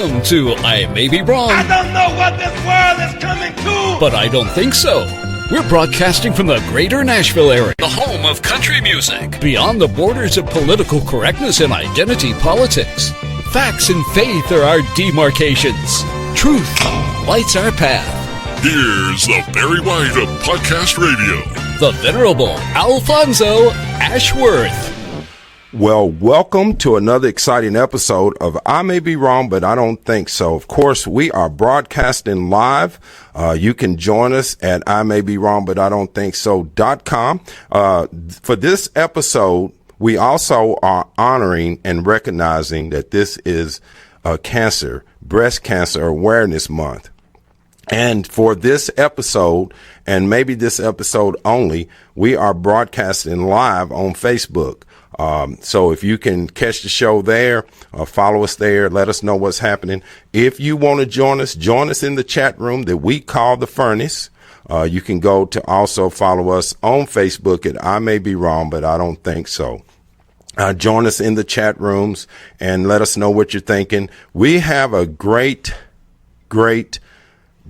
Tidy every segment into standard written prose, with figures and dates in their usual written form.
Welcome to I May Be Wrong. I don't know what this world is coming to, but I don't think so. We're broadcasting from the greater Nashville area, the home of country music, beyond the borders of political correctness and identity politics. Facts and faith are our demarcations. Truth lights our path. Here's the Barry White of Podcast Radio, the venerable Alfonso Ashworth. Well, welcome to another exciting episode of I May Be Wrong, but I Don't Think So. Of course, we are broadcasting live. You can join us at I May Be Wrong, but I Don't Think So.com. For this episode, we also are honoring and recognizing that this is Breast Cancer Awareness Month. And for this episode, and maybe this episode only, we are broadcasting live on Facebook. So if you can catch the show there, follow us there, let us know what's happening. If you want to join us in the chat room that we call the Furnace. You can go to also follow us on Facebook at I May Be Wrong, but I Don't Think So. Join us in the chat rooms and let us know what you're thinking. We have a great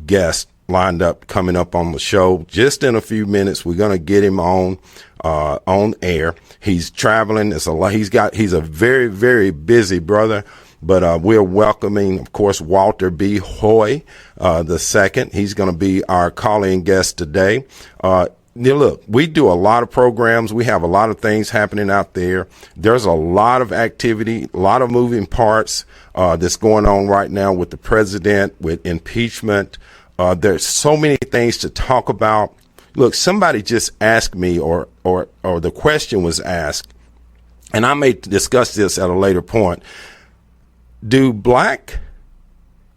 guest lined up coming up on the show. Just in a few minutes, we're going to get him on air. He's traveling. He's a very, very busy brother, but we're welcoming, of course, Walter B. Hoye, the second. He's going to be our call-in guest today. Look, we do a lot of programs. We have a lot of things happening out there. There's a lot of activity, a lot of moving parts that's going on right now with the president, with impeachment. There's so many things to talk about. Look, somebody just asked me, or the question was asked, and I may discuss this at a later point. Do black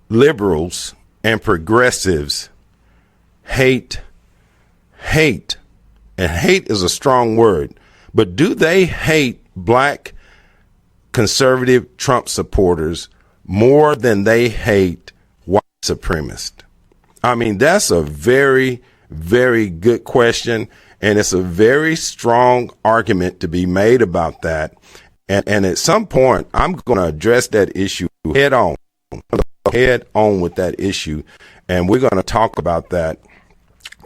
liberals and progressives hate, and hate is a strong word, but do they hate black conservative Trump supporters more than they hate white supremacists? I mean, that's a very, very good question, and it's a very strong argument to be made about that. And at some point, I'm going to address that issue head on with that issue, and we're going to talk about that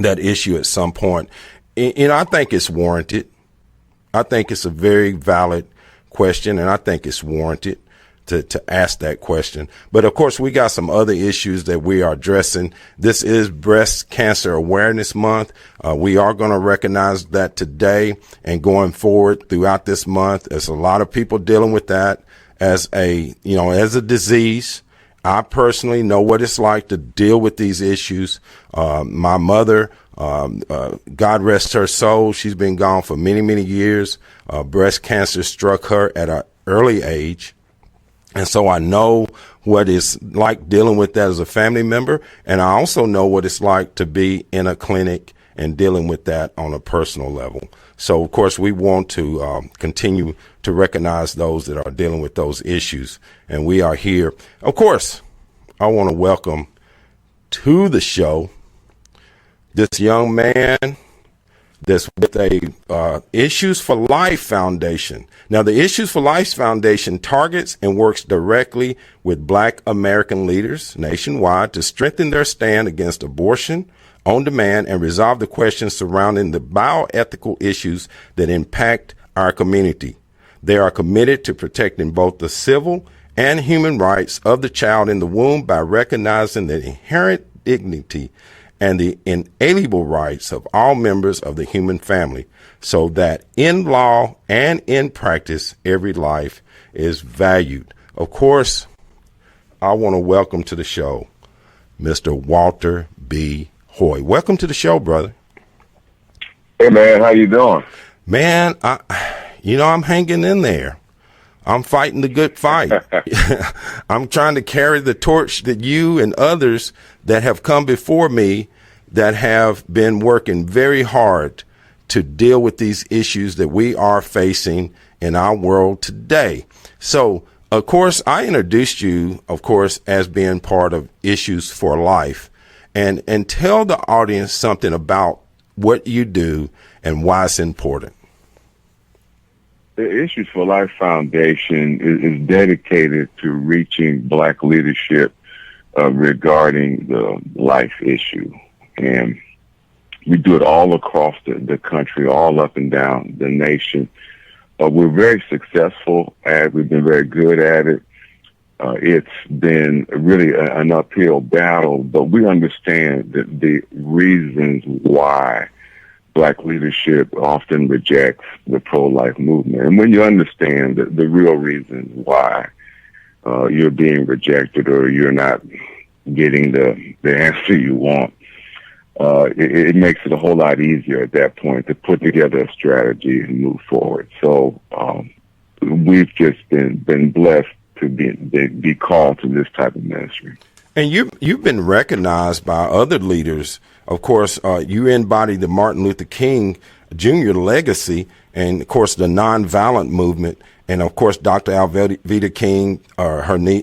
issue at some point. And I think it's warranted. I think it's a very valid question, and I think it's warranted to ask that question. But of course, we got some other issues that we are addressing. This is Breast Cancer Awareness Month. We are going to recognize that today and going forward throughout this month. There's a lot of people dealing with that as a disease. I personally know what it's like to deal with these issues. My mother, God rest her soul, she's been gone for many, many years. Breast cancer struck her at an early age. And so I know what it's like dealing with that as a family member. And I also know what it's like to be in a clinic and dealing with that on a personal level. So, of course, we want to continue to recognize those that are dealing with those issues. And we are here. Of course, I want to welcome to the show this young man that's with a Issues for Life Foundation. Now, the Issues for Life Foundation targets and works directly with Black American leaders nationwide to strengthen their stand against abortion on demand and resolve the questions surrounding the bioethical issues that impact our community. They are committed to protecting both the civil and human rights of the child in the womb by recognizing the inherent dignity and the inalienable rights of all members of the human family, so that in law and in practice, every life is valued. Of course, I want to welcome to the show Mr. Walter B. Hoye. Welcome to the show, brother. Hey, man, how you doing? Man, I'm hanging in there. I'm fighting the good fight. I'm trying to carry the torch that you and others that have come before me that have been working very hard to deal with these issues that we are facing in our world today. So, of course, I introduced you, of course, as being part of Issues for Life. And tell the audience something about what you do and why it's important. The Issues for Life Foundation is dedicated to reaching Black leadership regarding the life issue. And we do it all across the country, all up and down the nation. We're very successful at it. We've been very good at it. It's been really an uphill battle, but we understand that the reasons why Black leadership often rejects the pro-life movement. And when you understand the real reasons why you're being rejected or you're not getting the answer you want, it makes it a whole lot easier at that point to put together a strategy and move forward. So we've just been blessed to be called to this type of ministry. And you've been recognized by other leaders. Of course, you embody the Martin Luther King Jr. legacy and, of course, the nonviolent movement. And, of course, Dr. Alveda King,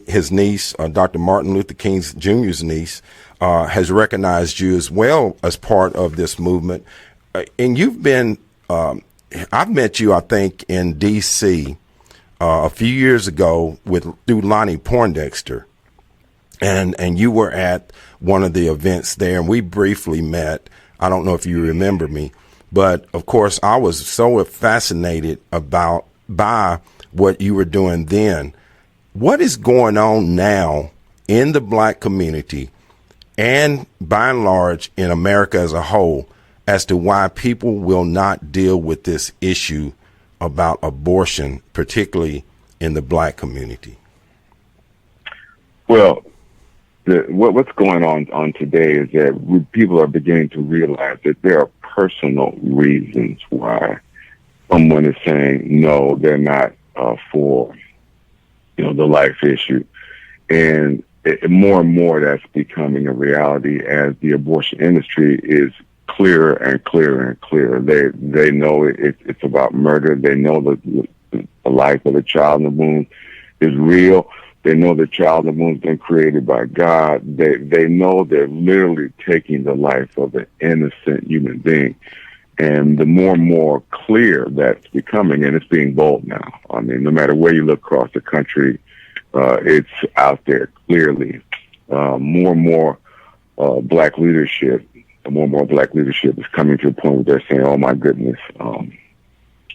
his niece, Dr. Martin Luther King Jr.'s niece, has recognized you as well as part of this movement. And you've been, I've met you, I think, in D.C. A few years ago through Lonnie Poindexter. And you were at one of the events there, and we briefly met. I don't know if you remember me, but of course I was so fascinated by what you were doing then. What is going on now in the Black community and by and large in America as a whole as to why people will not deal with this issue about abortion, particularly in the Black community? Well, what's going on today is that people are beginning to realize that there are personal reasons why someone is saying no, they're not for the life issue, and more and more that's becoming a reality as the abortion industry is clearer and clearer and clearer. They know it's about murder. They know that the life of the child in the womb is real. They know the child in the womb has been created by God. They know they're literally taking the life of an innocent human being. And the more and more clear that's becoming, and it's being bold now. I mean, no matter where you look across the country, it's out there clearly. More and more Black leadership, is coming to a point where they're saying, "Oh my goodness,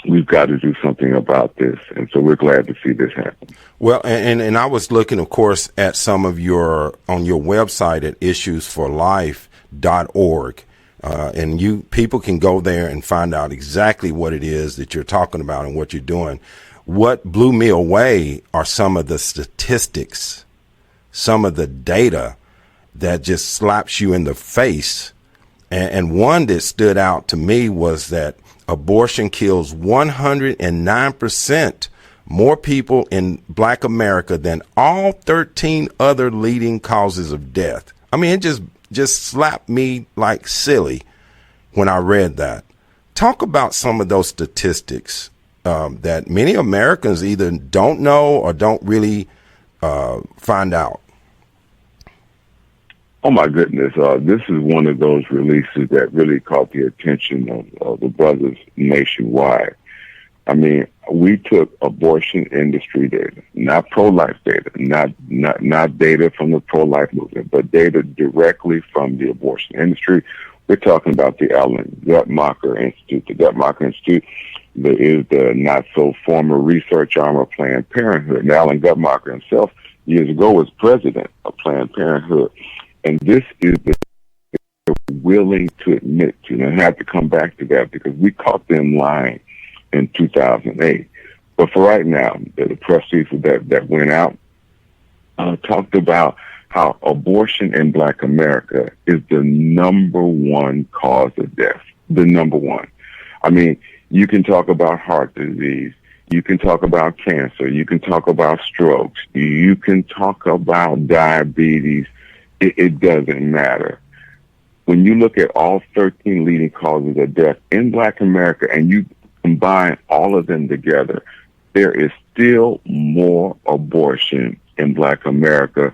we've got to do something about this," and so we're glad to see this happen. Well, and I was looking, of course, at some of on your website at issues4life.org, and people can go there and find out exactly what it is that you're talking about and what you're doing. What blew me away are some of the statistics, some of the data that just slaps you in the face. And one that stood out to me was that abortion kills 109% more people in Black America than all 13 other leading causes of death. I mean, it just slapped me like silly when I read that. Talk about some of those statistics that many Americans either don't know or don't really find out. Oh my goodness! This is one of those releases that really caught the attention of the brothers nationwide. I mean, we took abortion industry data, not pro-life data, not data from the pro-life movement, but data directly from the abortion industry. We're talking about the Alan Guttmacher Institute. The Guttmacher Institute is the not-so-former research arm of Planned Parenthood. And Alan Guttmacher himself, years ago, was president of Planned Parenthood. And this is the willing to admit to, and I have to come back to that because we caught them lying in 2008. But for right now, the press release that went out talked about how abortion in Black America is the number one cause of death. The number one. I mean, you can talk about heart disease. You can talk about cancer. You can talk about strokes. You can talk about diabetes. It doesn't matter. When you look at all 13 leading causes of death in Black America and you combine all of them together, there is still more abortion in Black America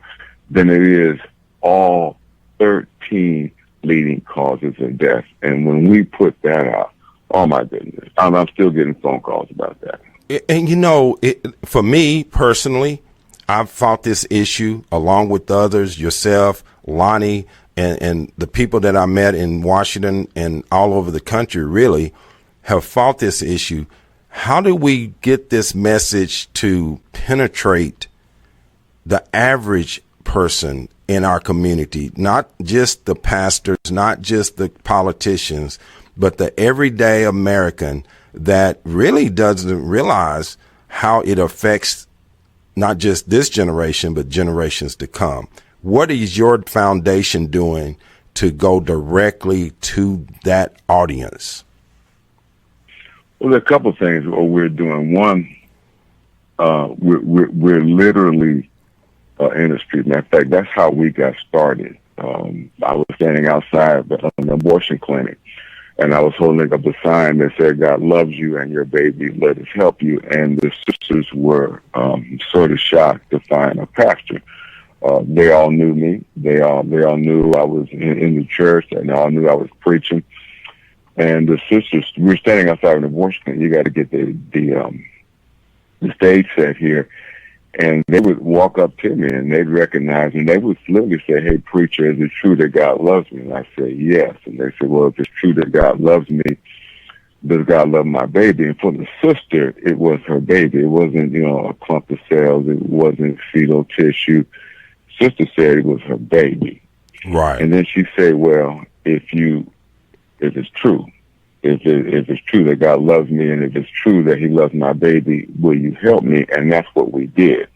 than it is all 13 leading causes of death. And when we put that out, oh my goodness, I'm still getting phone calls about that. And for me personally, I've fought this issue along with others, yourself, Lonnie, and the people that I met in Washington and all over the country really have fought this issue. How do we get this message to penetrate the average person in our community, not just the pastors, not just the politicians, but the everyday American that really doesn't realize how it affects not just this generation, but generations to come? What is your foundation doing to go directly to that audience? Well, there are a couple of things what we're doing. One, we're literally in the street. Matter of fact, that's how we got started. I was standing outside an abortion clinic, and I was holding up a sign that said, "God loves you and your baby. Let us help you." And the sisters were sort of shocked to find a pastor. They all knew me. They all knew I was in the church, and they all knew I was preaching. And the sisters, we were standing outside an abortion clinic. You got to get the stage set here. And they would walk up to me and they'd recognize me. And they would literally say, "Hey, preacher, is it true that God loves me?" And I said, "Yes." And they said, "Well, if it's true that God loves me, does God love my baby?" And for the sister, it was her baby. It wasn't, a clump of cells. It wasn't fetal tissue. Sister said it was her baby. Right. And then she said, "Well, if it's true, if it's true that God loves me, and if it's true that He loves my baby, will you help me?" And that's what we did.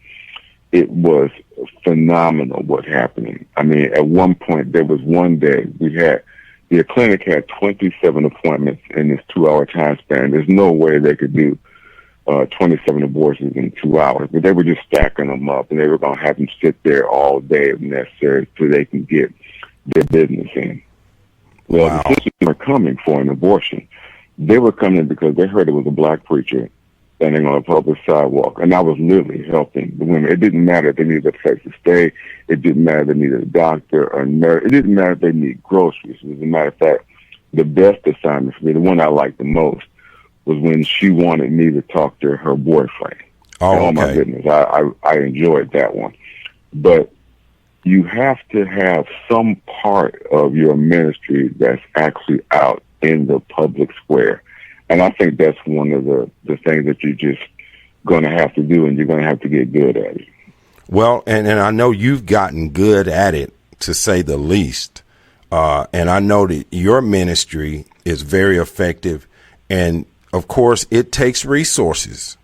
It was phenomenal what happened. I mean, at one point, there was one day the clinic had 27 appointments in this 2-hour time span. There's no way they could do 27 abortions in 2 hours, but they were just stacking them up, and they were going to have them sit there all day if necessary so they can get their business in. Well, wow. The sisters were coming for an abortion. They were coming because they heard it was a black preacher standing on a public sidewalk, and I was literally helping the women. It didn't matter if they needed a place to stay. It didn't matter if they needed a doctor or a nurse. It didn't matter if they needed groceries. As a matter of fact, the best assignment for me, the one I liked the most, was when she wanted me to talk to her boyfriend. Oh, my goodness, I enjoyed that one. But you have to have some part of your ministry that's actually out in the public square. And I think that's one of the things that you're just going to have to do, and you're going to have to get good at it. Well, and I know you've gotten good at it, to say the least. And I know that your ministry is very effective. And, of course, it takes resources.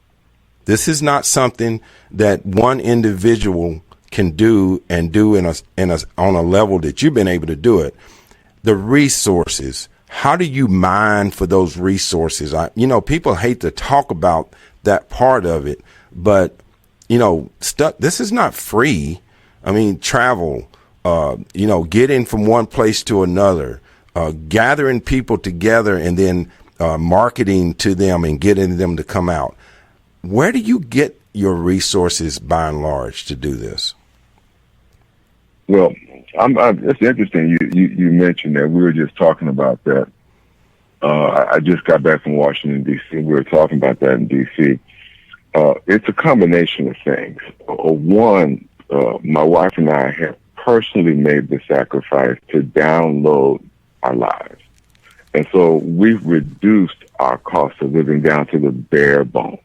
This is not something that one individual can do and do on a level that you've been able to do it. The resources, how do you mine for those resources? People hate to talk about that part of it, but this is not free. I mean, travel, getting from one place to another, gathering people together, and then marketing to them and getting them to come out. Where do you get your resources by and large to do this? Well, it's interesting you mentioned that. We were just talking about that. I just got back from Washington, D.C. We were talking about that in D.C. It's a combination of things. One, my wife and I have personally made the sacrifice to download our lives. And so we've reduced our cost of living down to the bare bone.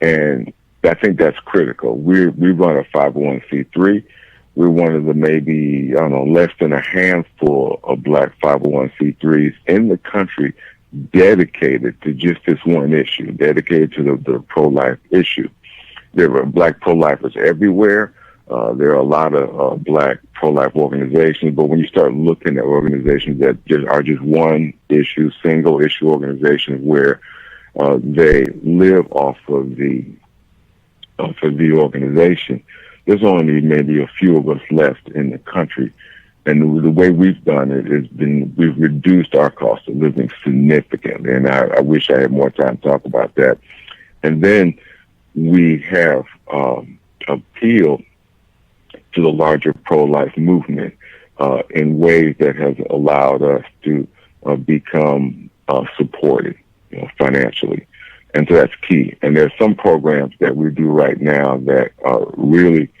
And I think that's critical. We run a 501c3. We're one of the maybe, less than a handful of black 501c3s in the country dedicated to just this one issue, dedicated to the pro-life issue. There are black pro-lifers everywhere. There are a lot of black pro-life organizations, but when you start looking at organizations that are just one issue, single issue organizations where they live off of the organization, there's only maybe a few of us left in the country. And the way we've done it has been, we've reduced our cost of living significantly. And I wish I had more time to talk about that. And then we have appealed to the larger pro-life movement in ways that has allowed us to become supported. financially. And so that's key. And there's some programs that we do right now that are really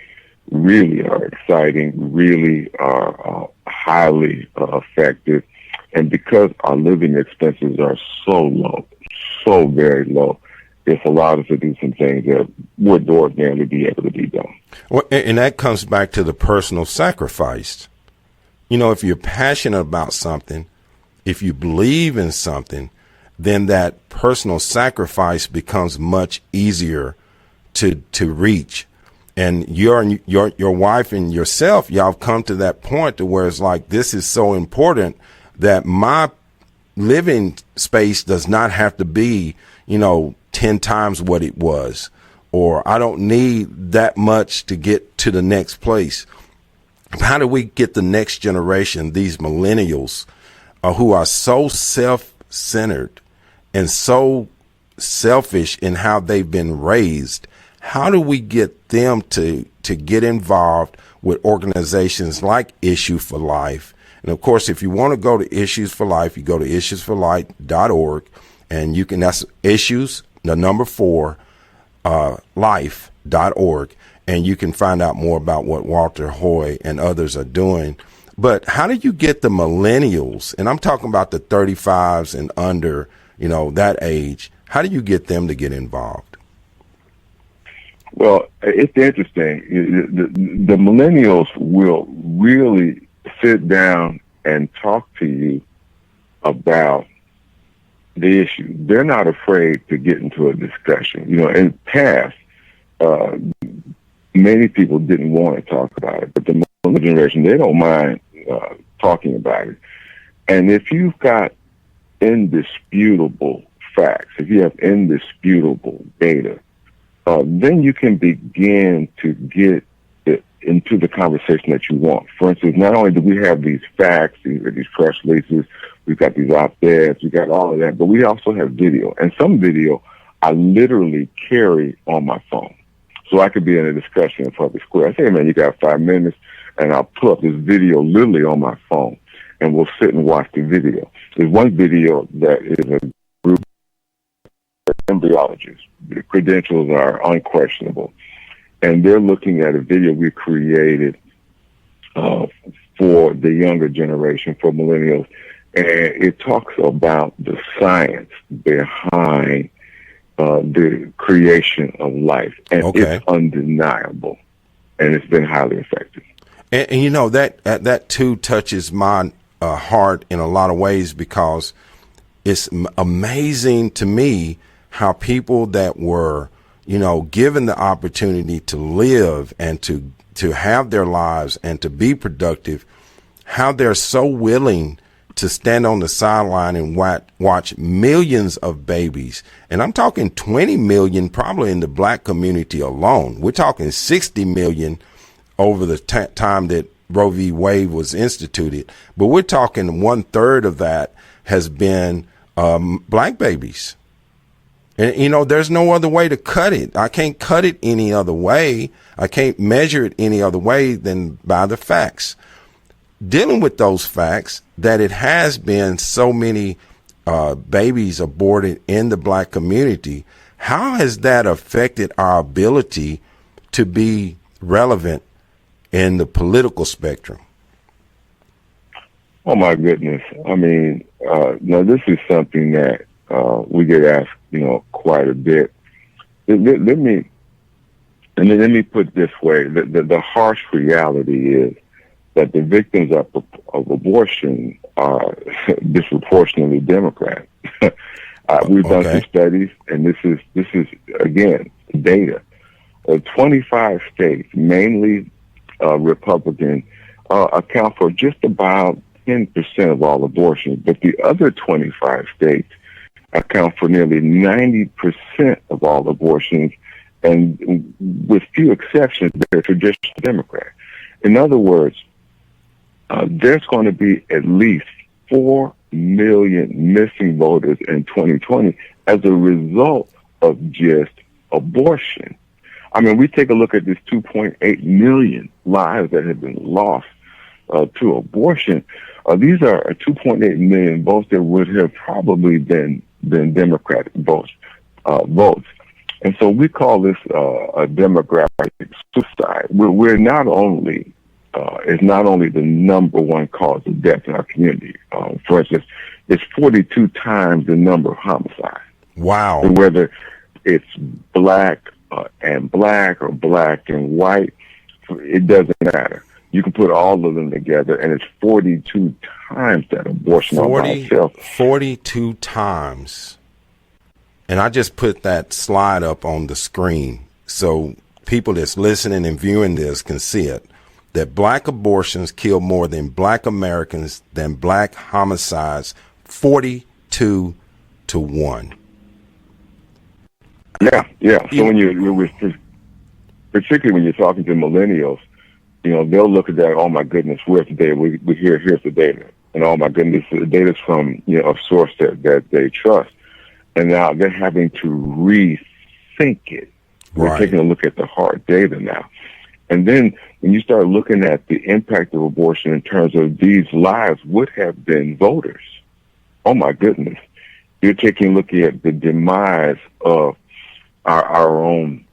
are exciting, really are highly effective. And because our living expenses are so low, so very low, it's allowed us to do some things that would ordinarily be able to be done. Well, and that comes back to the personal sacrifice. If you're passionate about something, if you believe in something, then that personal sacrifice becomes much easier to reach. And your wife and yourself, y'all have come to that point to where it's like, this is so important that my living space does not have to be, 10 times what it was, or I don't need that much to get to the next place. How do we get the next generation, these millennials, who are so self-centered and so selfish in how they've been raised? How do we get them to get involved with organizations like Issue for Life? And of course, if you want to go to Issues for Life, you go to issues4life.org, and you can, that's issues, the number 4, life.org, and you can find out more about what Walter Hoye and others are doing. But how do you get the millennials, and I'm talking about the 35s and under, that age, how do you get them to get involved? Well, it's interesting. The millennials will really sit down and talk to you about the issue. They're not afraid to get into a discussion. In the past, many people didn't want to talk about it, but the millennial generation, they don't mind talking about it. And if you've got indisputable facts, if you have indisputable data, then you can begin to get into the conversation that you want. For instance, not only do we have these facts, these press releases, we've got these op-eds, we got all of that, but we also have video. And some video I literally carry on my phone. So I could be in a discussion in public square. I say, man, you got 5 minutes, and I'll pull up this video literally on my phone, and we'll sit and watch the video. There's one video that is a group of embryologists. The credentials are unquestionable. And they're looking at a video we created for the younger generation, for millennials. And it talks about the science behind the creation of life. And it's undeniable. And it's been highly effective. And that too touches my heart in a lot of ways, because it's amazing to me how people that were given the opportunity to live and to have their lives and to be productive, how they're so willing to stand on the sideline and watch millions of babies. And I'm talking 20 million probably in the black community alone. We're talking 60 million over the time that Roe v. Wade was instituted. But we're talking 1/3 of that has been black babies. And, there's no other way to cut it. I can't cut it any other way. I can't measure it any other way than by the facts. Dealing with those facts, that it has been so many babies aborted in the black community, how has that affected our ability to be relevant in the political spectrum? Oh, my goodness. I mean, now this is something that we get asked, quite a bit. Let me put it this way. The harsh reality is that the victims of abortion are disproportionately Democrats. We've done some studies, and this is again data. 25 states, mainly Republican, account for just about 10% of all abortions, but the other 25 states account for nearly 90% of all abortions, and with few exceptions, they're traditional Democrat. In other words, there's going to be at least 4 million missing voters in 2020 as a result of just abortion. I mean, we take a look at this 2.8 million lives that have been lost to abortion. These are 2.8 million votes that would have probably been Democratic votes. And so we call this a demographic suicide. We're not only it's not only the number one cause of death in our community. For instance, it's 42 times the number of homicides. Wow. And whether it's black and black or black and white, it doesn't matter. You can put all of them together, and it's 42 times that abortion all by itself. 42 times. And I just put that slide up on the screen so people that's listening and viewing this can see it, that black abortions kill more than black Americans than black homicides, 42 to 1. Yeah. So when you're particularly when you're talking to millennials, they'll look at that. Oh my goodness, where's the data? Here's the data, and oh my goodness, the data's from a source that they trust, and now they're having to rethink it. We're taking a look at the hard data now, and then when you start looking at the impact of abortion in terms of these lives would have been voters. Oh my goodness, you're taking a look at the demise of our own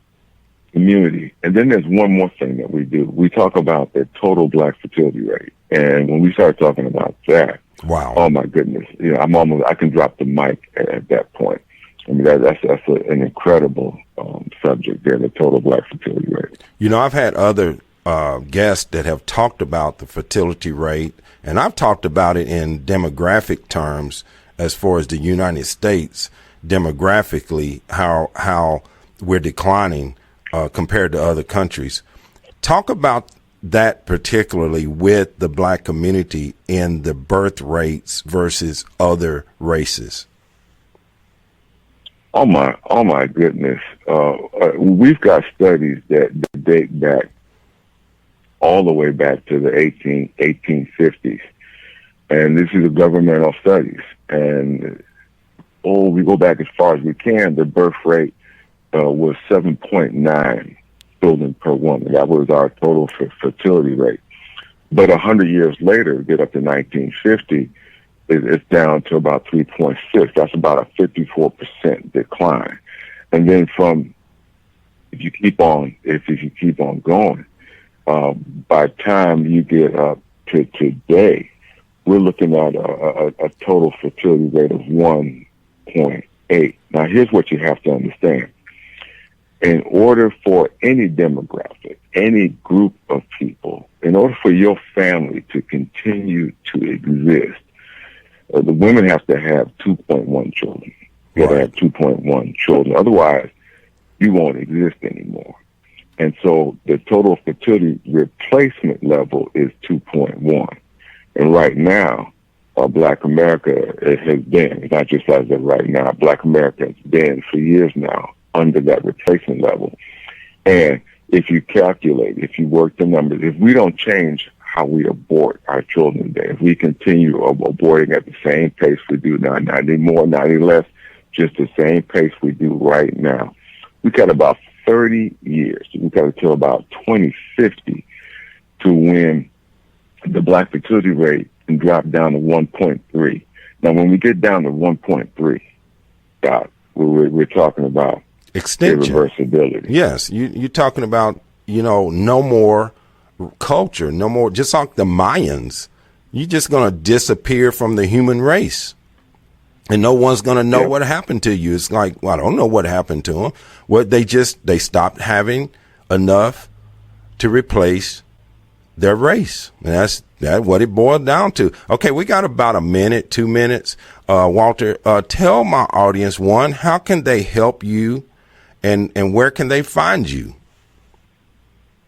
community. And then there's one more thing that we do. We talk about the total black fertility rate. And when we start talking about that, wow, oh my goodness, I can drop the mic at that point. I mean, that's an incredible subject there, the total black fertility rate. I've had other guests that have talked about the fertility rate, and I've talked about it in demographic terms as far as the United States demographically, how we're declining compared to other countries. Talk about that particularly with the black community in the birth rates versus other races. Oh my goodness. We've got studies that date back all the way back to the 1850s. And this is a governmental studies. And we go back as far as we can. The birth rate was 7.9 children per woman. That was our total fertility rate. But 100 years later, get up to 1950, it's down to about 3.6. That's about a 54% decline. And then if you keep on going, by the time you get up to today, we're looking at a total fertility rate of 1.8. Now, here's what you have to understand. In order for any demographic, any group of people, in order for your family to continue to exist, the women have to have 2.1 children. You got to have 2.1 children. Otherwise, you won't exist anymore. And so the total fertility replacement level is 2.1. And right now, Black America has been, not just as of right now, Black America has been for years now under that replacement level. And if you calculate, if you work the numbers, if we don't change how we abort our children today, if we continue aborting at the same pace we do now, not any more, not any less, just the same pace we do right now, we got about 30 years. We got until about 2050 to when the black fertility rate can drop down to 1.3. Now, when we get down to 1.3, Doc, we're talking about extinction, irreversibility. Yes, you're talking about, no more culture, no more, just like the Mayans. You're just going to disappear from the human race. And no one's going to know what happened to you. It's like, well, I don't know what happened to them. Well, they stopped having enough to replace their race. And that's what it boiled down to. Okay, we got about a minute, 2 minutes. Walter, tell my audience, one, how can they help you and where can they find you?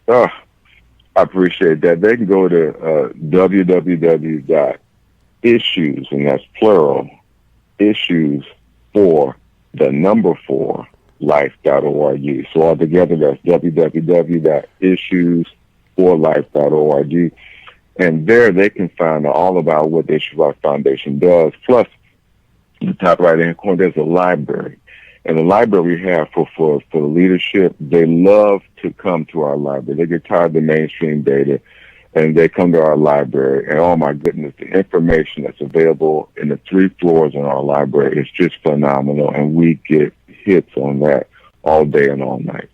I appreciate that. They can go to www.issues, and that's plural, Issues4life.org. So altogether, that's www.issues4life.org. And there they can find all about what the Issues4life Foundation does. Plus, in the top right-hand corner, there's a library. And the library we have for the leadership, they love to come to our library. They get tired of the mainstream data. and they come to our library, and oh my goodness, the information that's available in the 3 floors in our library is just phenomenal, and we get hits on that all day and all night.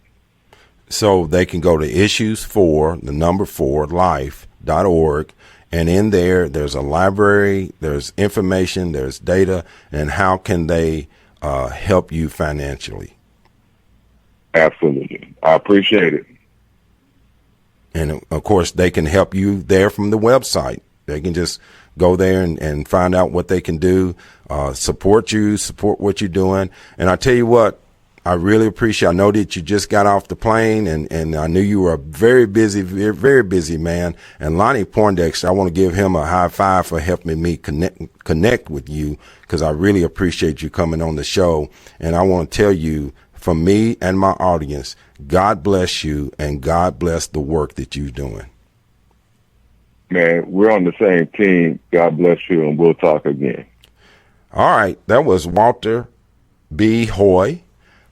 So they can go to issues4life.org, and in there's a library, there's information, there's data, and how can they help you financially? Absolutely. I appreciate it. And, of course, they can help you there from the website. They can just go there and find out what they can do, support you, support what you're doing. And I tell you what, I really appreciate, I know that you just got off the plane, and I knew you were a very busy, very, very busy man. And Lonnie Poindexter, I want to give him a high five for helping me connect with you, because I really appreciate you coming on the show. And I want to tell you, from me and my audience, God bless you, and God bless the work that you're doing. Man, we're on the same team. God bless you, and we'll talk again. All right. That was Walter B. Hoye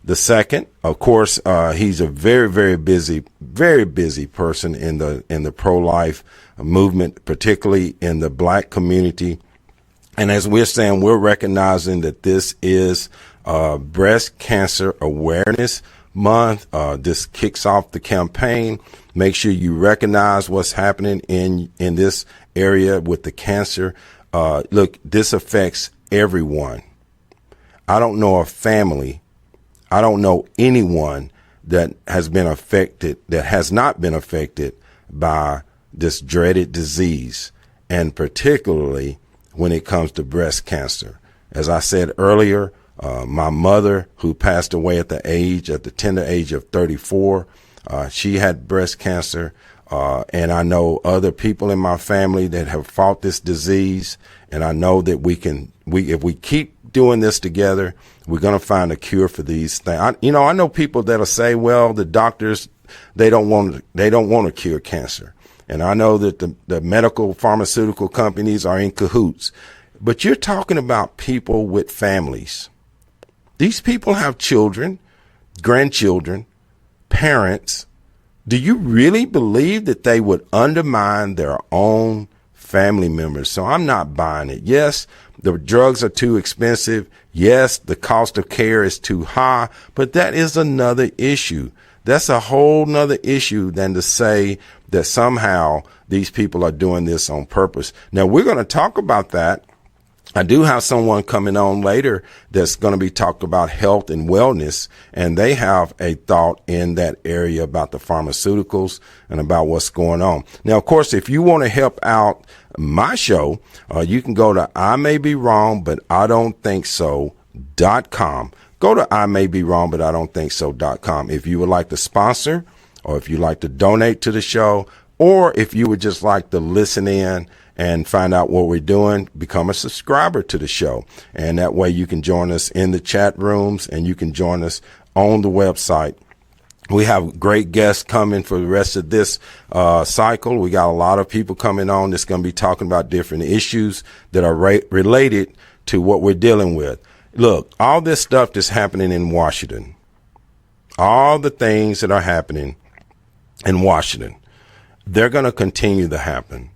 II. Of course, he's a very, very busy person in the pro-life movement, particularly in the black community. And as we're saying, we're recognizing that this is Breast Cancer Awareness Month. This kicks off the campaign. Make sure you recognize what's happening in this area with the cancer. Look, this affects everyone. I don't know a family, I don't know anyone that has been affected, that has not been affected by this dreaded disease, and particularly when it comes to breast cancer. As I said earlier, my mother, who passed away at the tender age of 34, she had breast cancer, and I know other people in my family that have fought this disease, and I know that if we keep doing this together, we're going to find a cure for these things. I know people that'll say, well, the doctors, they don't want to cure cancer. And I know that the medical pharmaceutical companies are in cahoots, but you're talking about people with families. These people have children, grandchildren, parents. Do you really believe that they would undermine their own family members? So I'm not buying it. Yes, the drugs are too expensive. Yes, the cost of care is too high, but that is another issue. That's a whole nother issue than to say that somehow these people are doing this on purpose. Now, we're going to talk about that. I do have someone coming on later that's going to be talking about health and wellness, and they have a thought in that area about the pharmaceuticals and about what's going on. Now, of course, if you want to help out my show, you can go to I may be wrong, but I don't think so.com. Go to I may be wrong, but I don't think so.com. If you would like to sponsor, or if you'd like to donate to the show, or if you would just like to listen in and find out what we're doing, become a subscriber to the show. And that way you can join us in the chat rooms, and you can join us on the website. We have great guests coming for the rest of this cycle. We got a lot of people coming on that's going to be talking about different issues that are related to what we're dealing with. Look, all this stuff that's happening in Washington, all the things that are happening in Washington, they're going to continue to happen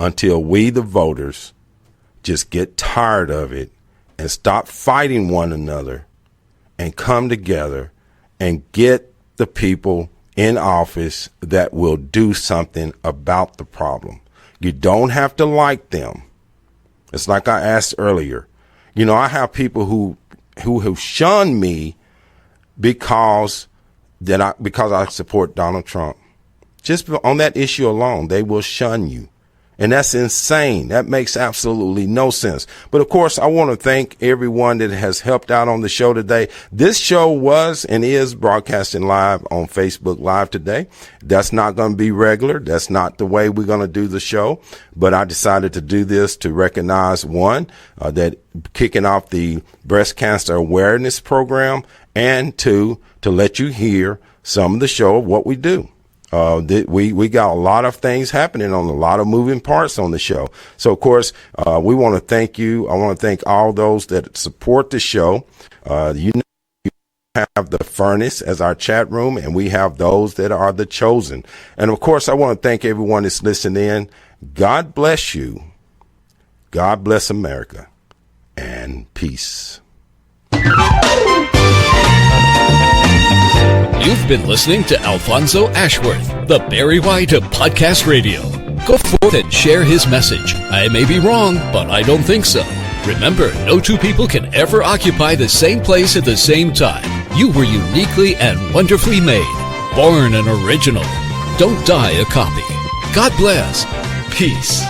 until we, the voters, just get tired of it and stop fighting one another and come together and get the people in office that will do something about the problem. You don't have to like them. It's like I asked earlier. I have people who have shunned me because I support Donald Trump. Just on that issue alone, they will shun you. And that's insane. That makes absolutely no sense. But of course, I want to thank everyone that has helped out on the show today. This show was and is broadcasting live on Facebook Live today. That's not going to be regular. That's not the way we're going to do the show. But I decided to do this to recognize, one, that kicking off the breast cancer awareness program, and two, to let you hear some of the show of what we do. We got a lot of things happening on a lot of moving parts on the show. So, of course, we want to thank you. I want to thank all those that support the show. You have the furnace as our chat room, and we have those that are the chosen. And of course, I want to thank everyone that's listening in. God bless you. God bless America. And peace. You've been listening to Alfonso Ashworth, the Barry White of Podcast Radio. Go forth and share his message. I may be wrong, but I don't think so. Remember, no two people can ever occupy the same place at the same time. You were uniquely and wonderfully made. Born an original. Don't die a copy. God bless. Peace.